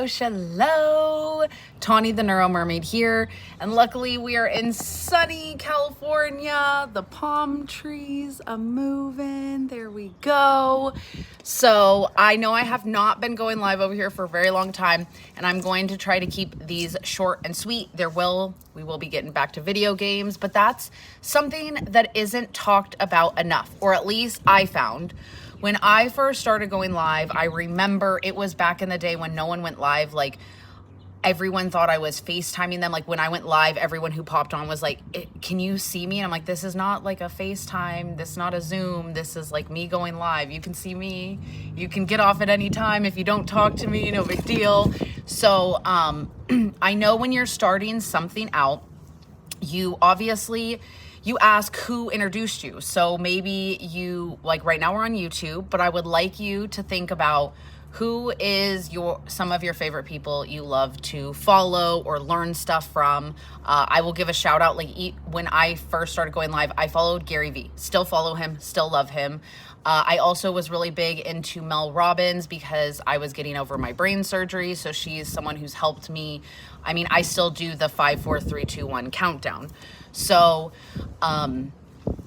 Shallow. Tawny the Neuro Mermaid here, and luckily we are in sunny California. The palm trees are moving. There we go. So I know I have not been going live over here for a very long time, and I'm going to try to keep these short and sweet. We will be getting back to video games, but that's something that isn't talked about enough, or at least I found. When I first started going live, I remember it was back in the day when no one went live. Like, everyone thought I was FaceTiming them. Like, when I went live, everyone who popped on was like, can you see me? And I'm like, this is not like a FaceTime. This is not a Zoom. This is like me going live. You can see me. You can get off at any time. If you don't talk to me, no big deal. So I know when you're starting something out, you ask who introduced you. So maybe you, like right now we're on YouTube, but I would like you to think about who is some of your favorite people you love to follow or learn stuff from. I will give a shout out. Like, when I first started going live, I followed Gary Vee. Still follow him, still love him. I also was really big into Mel Robbins because I was getting over my brain surgery. So she's someone who's helped me. I mean, I still do the 5, 4, 3, 2, 1 countdown. So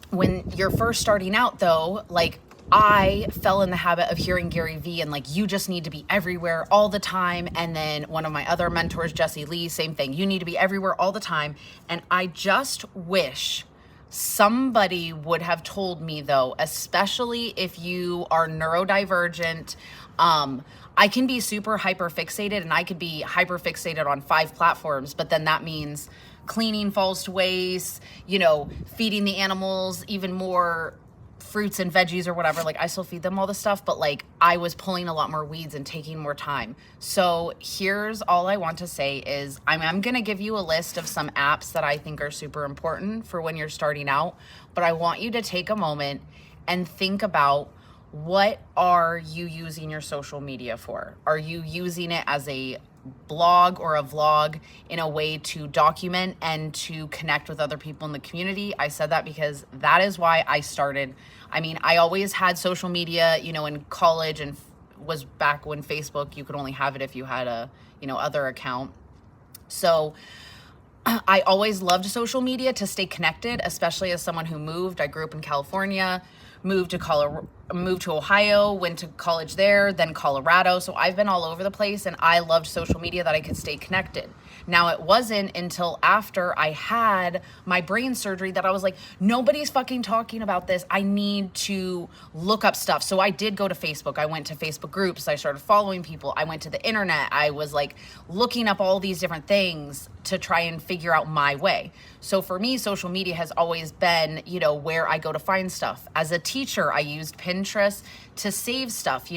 when you're first starting out though, like, I fell in the habit of hearing Gary Vee and like, you just need to be everywhere all the time. And then one of my other mentors, Jesse Lee, same thing. You need to be everywhere all the time. And I just wish somebody would have told me though, especially if you are neurodivergent. I can be super hyper fixated, and I could be hyper fixated on 5 platforms, but then that means cleaning falls to waste, feeding the animals even more fruits and veggies or whatever. Like, I still feed them all the stuff, but like, I was pulling a lot more weeds and taking more time. So here's all I want to say is I'm going to give you a list of some apps that I think are super important for when you're starting out, but I want you to take a moment and think about, what are you using your social media for? Are you using it as a blog or a vlog in a way to document and to connect with other people in the community? I said that because that is why I started. I mean, I always had social media, in college, and was back when Facebook, you could only have it if you had a, other account. So I always loved social media to stay connected, especially as someone who moved. I grew up in California, moved to Ohio, went to college there, then Colorado. So I've been all over the place, and I loved social media that I could stay connected. Now, it wasn't until after I had my brain surgery that I was like, nobody's fucking talking about this. I need to look up stuff. So I did go to Facebook. I went to Facebook groups. I started following people. I went to the internet. I was like looking up all these different things to try and figure out my way. So for me, social media has always been, where I go to find stuff. As a teacher, I used Pinterest to save stuff.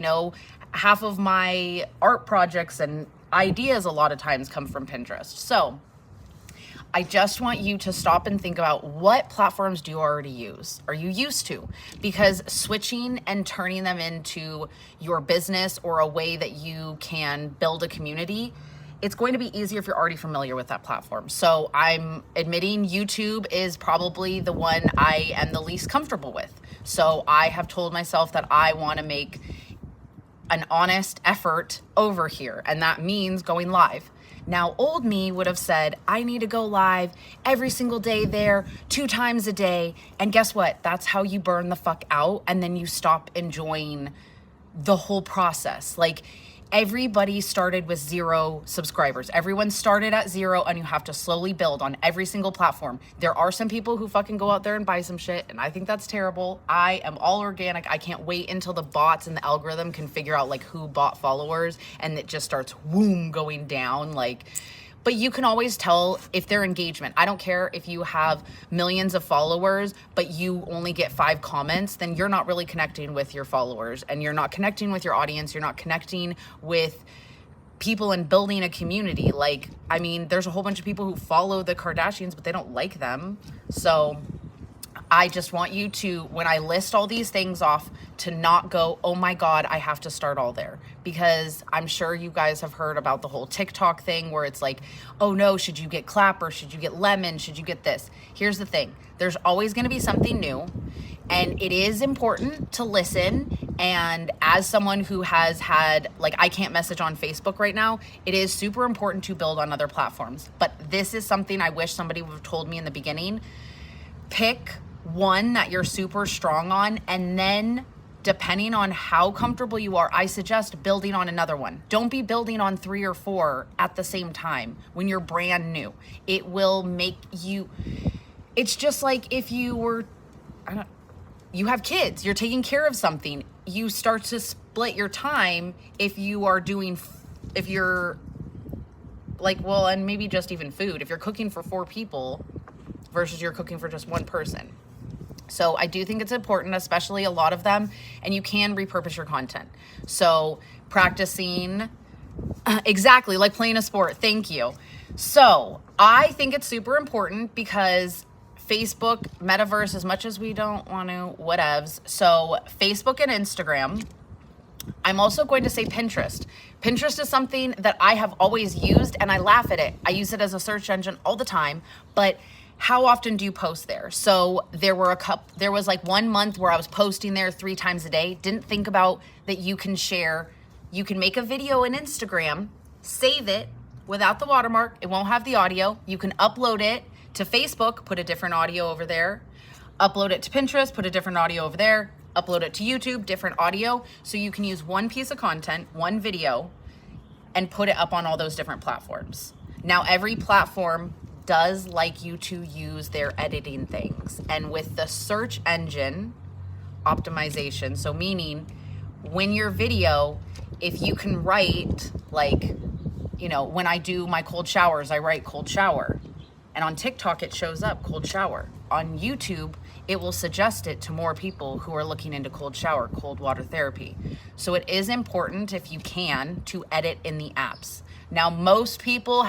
Half of my art projects and ideas a lot of times come from Pinterest. So I just want you to stop and think about, what platforms do you already use? Are you used to? Because switching and turning them into your business or a way that you can build a community, it's going to be easier if you're already familiar with that platform. So I'm admitting YouTube is probably the one I am the least comfortable with. So I have told myself that I want to make an honest effort over here, and that means going live. Now, old me would have said, I need to go live every single day there, 2 times a day. And guess what? That's how you burn the fuck out, and then you stop enjoying the whole process. Like, everybody started with 0 subscribers. Everyone started at 0, and you have to slowly build on every single platform. There are some people who fucking go out there and buy some shit, and I think that's terrible. I am all organic. I can't wait until the bots and the algorithm can figure out like who bought followers, and it just starts going down. But you can always tell if their engagement. I don't care if you have millions of followers, but you only get 5 comments, then you're not really connecting with your followers, and you're not connecting with your audience. You're not connecting with people and building a community. Like, I mean, there's a whole bunch of people who follow the Kardashians, but they don't like them. So I just want you to, when I list all these things off, to not go, oh my God, I have to start all there. Because I'm sure you guys have heard about the whole TikTok thing where it's like, oh no, should you get Clapper? Should you get Lemon? Should you get this? Here's the thing. There's always going to be something new. And it is important to listen. And as someone who has had, like, I can't message on Facebook right now, it is super important to build on other platforms. But this is something I wish somebody would have told me in the beginning. Pick one that you're super strong on, and then depending on how comfortable you are, I suggest building on another one. Don't be building on 3 or 4 at the same time when you're brand new. It will make you, it's just like if you were, you have kids, you're taking care of something, you start to split your time if you're like, well, and maybe just even food, if you're cooking for 4 people versus you're cooking for just 1 person. So I do think it's important, especially a lot of them, and you can repurpose your content. So practicing, exactly, like playing a sport. Thank you. So I think it's super important because Facebook, metaverse, as much as we don't want to, whatevs. So Facebook and Instagram. I'm also going to say Pinterest. Pinterest is something that I have always used, and I laugh at it. I use it as a search engine all the time, but how often do you post there? So there was like 1 month where I was posting there 3 times a day. Didn't think about that you can make a video in Instagram, save it without the watermark. It won't have the audio. You can upload it to Facebook, put a different audio over there, upload it to Pinterest, put a different audio over there, upload it to YouTube, different audio. So you can use one piece of content, one video, and put it up on all those different platforms. Now, every platform does like you to use their editing things. And with the search engine optimization, so meaning when your video, if you can write, like, when I do my cold showers, I write cold shower. And on TikTok, it shows up cold shower. On YouTube, it will suggest it to more people who are looking into cold shower, cold water therapy. So it is important, if you can, to edit in the apps. Now, most people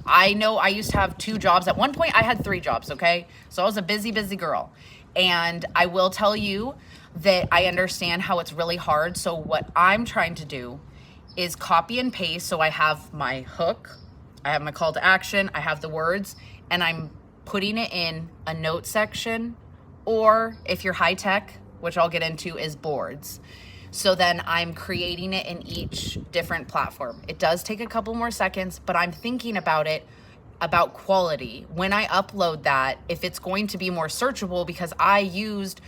I know I used to have 2 jobs. At one point, I had 3 jobs, okay? So I was a busy girl. And I will tell you that I understand how it's really hard. So what I'm trying to do is copy and paste. So I have my hook, I have my call to action, I have the words, and I'm putting it in a note section, or if you're high tech, which I'll get into, is boards. So then I'm creating it in each different platform. It does take a couple more seconds, but I'm thinking about quality. When I upload that, if it's going to be more searchable, because I used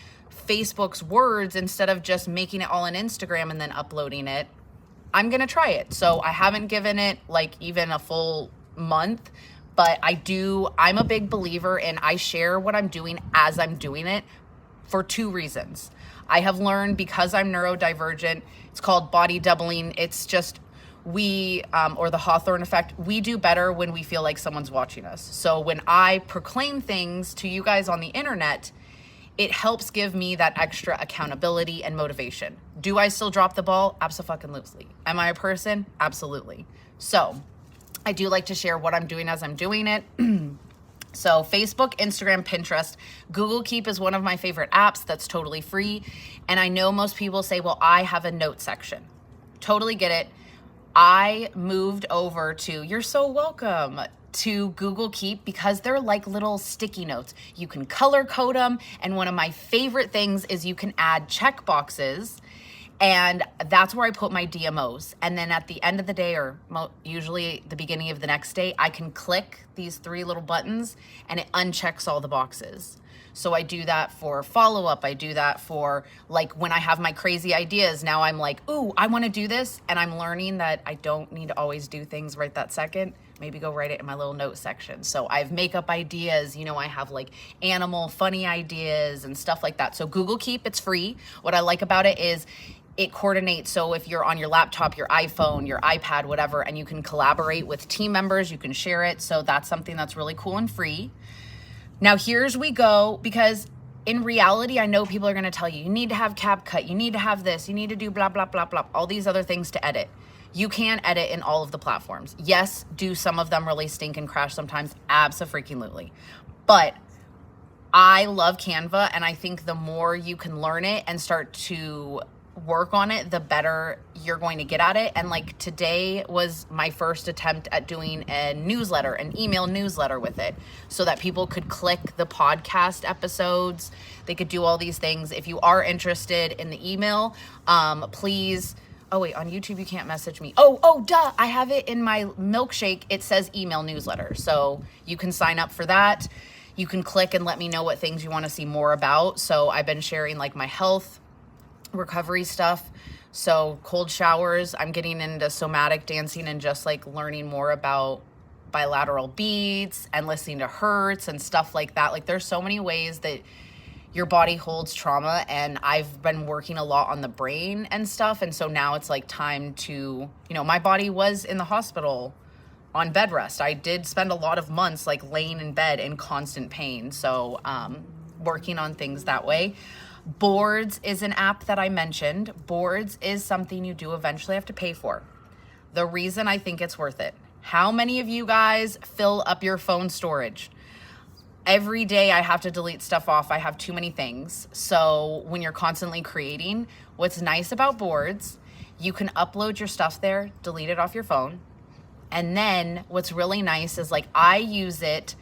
Facebook's words instead of just making it all on Instagram and then uploading it, I'm gonna try it. So I haven't given it like even a full month, but I'm a big believer in I share what I'm doing as I'm doing it for 2 reasons. I have learned, because I'm neurodivergent, it's called body doubling. It's just or the Hawthorne effect, we do better when we feel like someone's watching us. So when I proclaim things to you guys on the internet, it helps give me that extra accountability and motivation. Do I still drop the ball? Abso-fucking-lutely. Am I a person? Absolutely. So I do like to share what I'm doing as I'm doing it. So Facebook, Instagram, Pinterest. Google Keep is one of my favorite apps that's totally free. And I know most people say, well, I have a note section. Totally get it. I moved over you're so welcome, to Google Keep because they're like little sticky notes. You can color code them. And one of my favorite things is you can add check boxes. And that's where I put my DMOs. And then at the end of the day, or usually the beginning of the next day, I can click these 3 little buttons and it unchecks all the boxes. So I do that for follow-up. I do that for like when I have my crazy ideas. Now I'm like, ooh, I want to do this. And I'm learning that I don't need to always do things right that second. Maybe go write it in my little note section. So I have makeup ideas, I have like animal funny ideas and stuff like that. So Google Keep, it's free. What I like about it is it coordinates. So if you're on your laptop, your iPhone, your iPad, whatever, and you can collaborate with team members, you can share it. So that's something that's really cool and free. Now here's we go, because in reality, I know people are going to tell you, you need to have CapCut, you need to have this, you need to do blah, blah, blah, blah, all these other things to edit. You can edit in all of the platforms. Yes, do some of them really stink and crash sometimes? Abso-freaking-lutely. But I love Canva, and I think the more you can learn it and start to work on it, the better you're going to get at it. And like today was my first attempt at doing a newsletter, an email newsletter with it, so that people could click the podcast episodes. They could do all these things. If you are interested in the email, please. Oh wait, on YouTube you can't message me. Oh, duh. I have it in my milkshake. It says email newsletter. So you can sign up for that. You can click and let me know what things you want to see more about. So I've been sharing like my health, recovery stuff. So cold showers, I'm getting into somatic dancing and just like learning more about bilateral beats and listening to hertz and stuff like that. Like there's so many ways that your body holds trauma, and I've been working a lot on the brain and stuff. And so now it's like time to, my body was in the hospital on bed rest. I did spend a lot of months like laying in bed in constant pain. So working on things that way. Boards is an app that I mentioned. Boards is something you do eventually have to pay for. The reason I think it's worth it. How many of you guys fill up your phone storage? Every day I have to delete stuff off. I have too many things. So when you're constantly creating, what's nice about boards, you can upload your stuff there, delete it off your phone. And then what's really nice is like I use it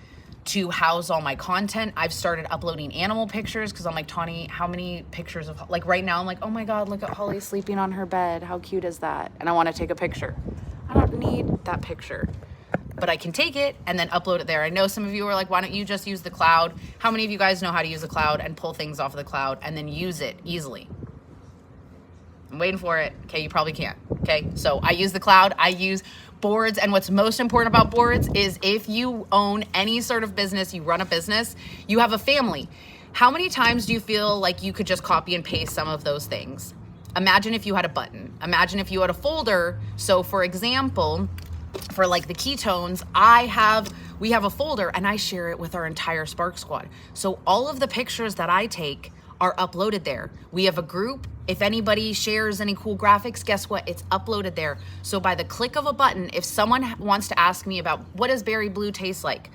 to house all my content. I've started uploading animal pictures because I'm like, Tawny, how many pictures of, like right now I'm like, oh my God, look at Holly sleeping on her bed. How cute is that? And I want to take a picture. I don't need that picture, but I can take it and then upload it there. I know some of you are like, why don't you just use the cloud? How many of you guys know how to use the cloud and pull things off of the cloud and then use it easily? I'm waiting for it. Okay, you probably can't. Okay, so I use the cloud. I use boards. And what's most important about boards is if you own any sort of business, you run a business, you have a family. How many times do you feel like you could just copy and paste some of those things? Imagine if you had a button. Imagine if you had a folder. So for example, for like the ketones, we have a folder and I share it with our entire Spark Squad. So all of the pictures that I take are uploaded there. We have a group. If anybody shares any cool graphics, guess what? It's uploaded there. So by the click of a button, if someone wants to ask me about what does berry blue taste like,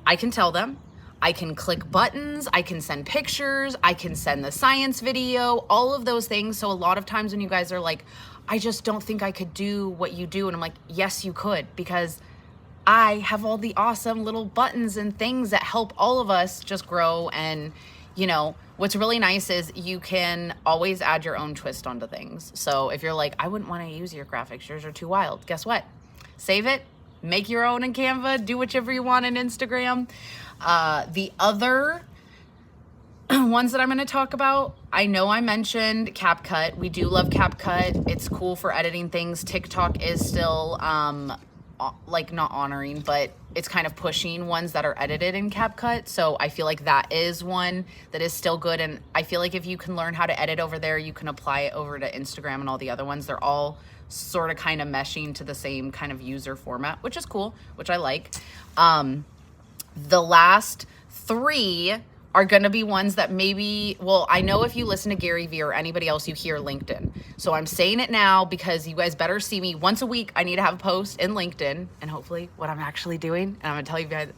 I can tell them. I can click buttons, I can send pictures, I can send the science video, all of those things. So a lot of times when you guys are like, I just don't think I could do what you do. And I'm like, yes, you could, because I have all the awesome little buttons and things that help all of us just grow. And, what's really nice is you can always add your own twist onto things. So if you're like, I wouldn't want to use your graphics, yours are too wild. Guess what? Save it, make your own in Canva, do whichever you want in Instagram. The other ones that I'm going to talk about, I know I mentioned CapCut. We do love CapCut. It's cool for editing things. TikTok is still like not honoring, but it's kind of pushing ones that are edited in CapCut. So I feel like that is one that is still good. And I feel like if you can learn how to edit over there, you can apply it over to Instagram and all the other ones. They're all sort of kind of meshing to the same kind of user format, which is cool, which I like. The last three are going to be ones that maybe, I know if you listen to Gary Vee or anybody else, you hear LinkedIn. So I'm saying it now because you guys better see me once a week. I need to have a post in LinkedIn, and hopefully what I'm actually doing, and I'm going to tell you guys,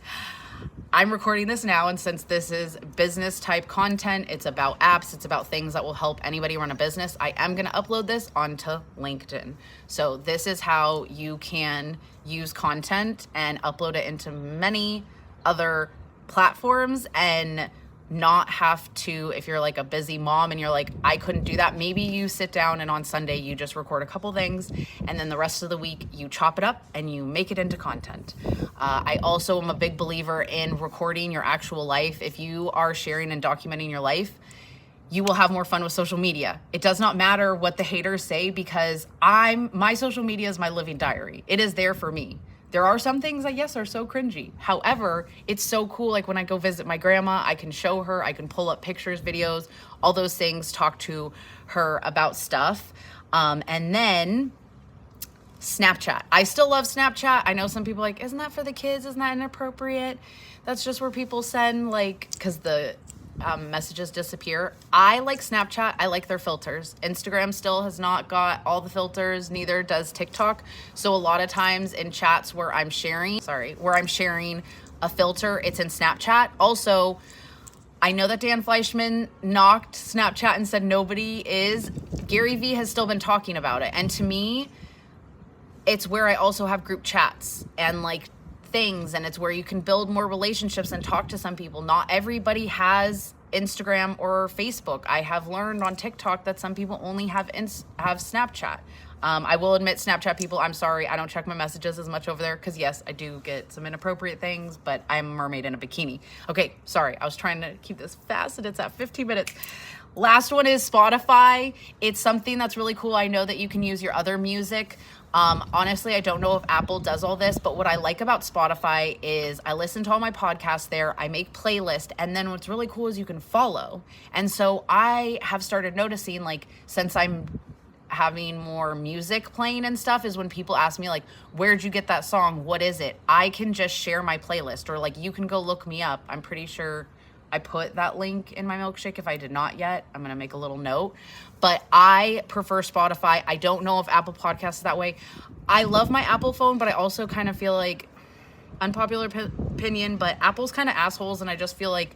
I'm recording this now. And since this is business type content, it's about apps, it's about things that will help anybody run a business. I am going to upload this onto LinkedIn. So this is how you can use content and upload it into many other platforms and not have to, if you're like a busy mom and you're like, I couldn't do that, maybe you sit down and on Sunday you just record a couple things and then the rest of the week you chop it up and you make it into content. I also am a big believer in recording your actual life. If you are sharing and documenting your life, you will have more fun with social media. It does not matter what the haters say, because my social media is my living diary. It is there for me. There are some things that, yes, are so cringy. However, it's so cool. Like when I go visit my grandma, I can show her, I can pull up pictures, videos, all those things, talk to her about stuff. And then Snapchat. I still love Snapchat. I know some people are like, isn't that for the kids? Isn't that inappropriate? That's just where people send because the messages disappear. I like Snapchat. I like their filters. Instagram still has not got all the filters, neither does TikTok. So a lot of times in chats where I'm sharing a filter, it's in Snapchat. Also, I know that Dan Fleischman knocked Snapchat and said nobody is. Gary Vee has still been talking about it. And to me, it's where I also have group chats and like things, and it's where you can build more relationships and talk to some people. Not everybody has Instagram or Facebook. I have learned on TikTok that some people only have Snapchat. I will admit, Snapchat people, I'm sorry, I don't check my messages as much over there because yes, I do get some inappropriate things, but I'm a mermaid in a bikini. Okay, sorry, I was trying to keep this fast and it's at 15 minutes. Last one is Spotify. It's something that's really cool. I know that you can use your other music. Honestly, I don't know if Apple does all this, but what I like about Spotify is I listen to all my podcasts there, I make playlists, and then what's really cool is you can follow. And so I have started noticing, like, since I'm having more music playing and stuff, is when people ask me like, where'd you get that song? What is it? I can just share my playlist, or like, you can go look me up. I'm pretty sure I put that link in my milkshake. If I did not yet, I'm going to make a little note. But I prefer Spotify. I don't know if Apple Podcasts is that way. I love my Apple phone, but I also kind of feel like, unpopular opinion, but Apple's kind of assholes, and I just feel like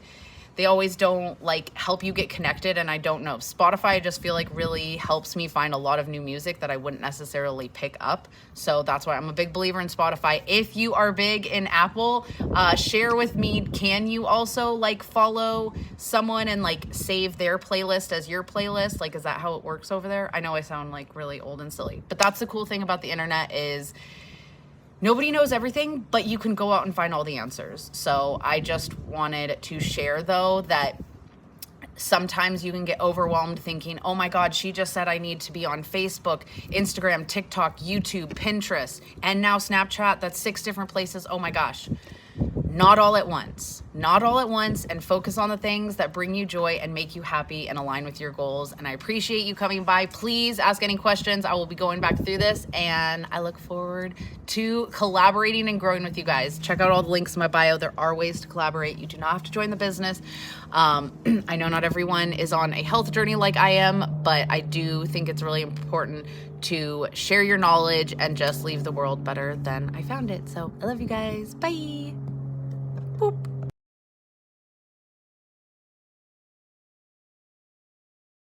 they always don't like help you get connected, and I don't know. Spotify, I just feel like really helps me find a lot of new music that I wouldn't necessarily pick up. So that's why I'm a big believer in Spotify. If you are big in Apple, share with me, can you also like follow someone and like save their playlist as your playlist? Like, is that how it works over there? I know I sound like really old and silly, but that's the cool thing about the internet is nobody knows everything, but you can go out and find all the answers. So I just wanted to share, though, that sometimes you can get overwhelmed thinking, oh my God, she just said I need to be on Facebook, Instagram, TikTok, YouTube, Pinterest, and now Snapchat. That's 6 different places. Oh my gosh. Not all at once. Not all at once, and focus on the things that bring you joy and make you happy and align with your goals. And I appreciate you coming by. Please ask any questions. I will be going back through this, and I look forward to collaborating and growing with you guys. Check out all the links in my bio. There are ways to collaborate. You do not have to join the business. I know not everyone is on a health journey like I am, but I do think it's really important to share your knowledge and just leave the world better than I found it. So I love you guys. Bye. Boop.